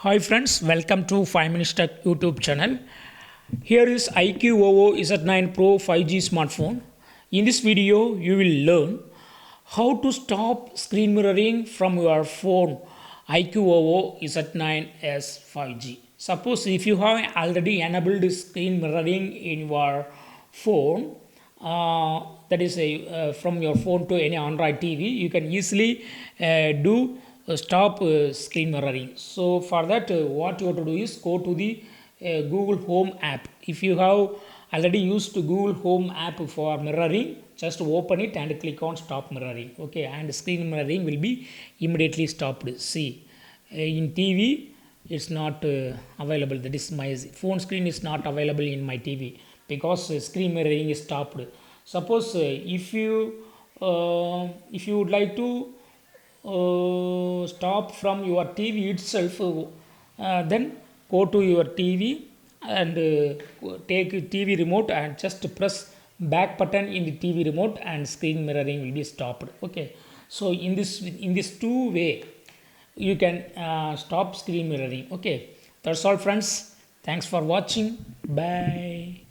Hi friends, welcome to 5 Minutes Tech YouTube channel. Here is iQOO Z9 Pro 5G smartphone. In this video, you will learn how to stop screen mirroring from your phone iQOO Z9s 5G. Suppose if you have already enabled screen mirroring in your phone, that is from your phone to any Android TV, you can easily do stop screen mirroring. So for that, what you have to do is go to the Google Home app. If you have already used Google Home app for mirroring, just open it and click on stop mirroring. Okay, and screen mirroring will be immediately stopped. See, in TV it's not available. That is, my phone screen is not available in my TV because screen mirroring is stopped. Suppose if you would like to stop from your TV itself, then go to your TV and take TV remote and just press back button in the TV remote and screen mirroring will be stopped. Okay, so in this two way you can stop screen mirroring. Okay, that's all friends. Thanks for watching. Bye.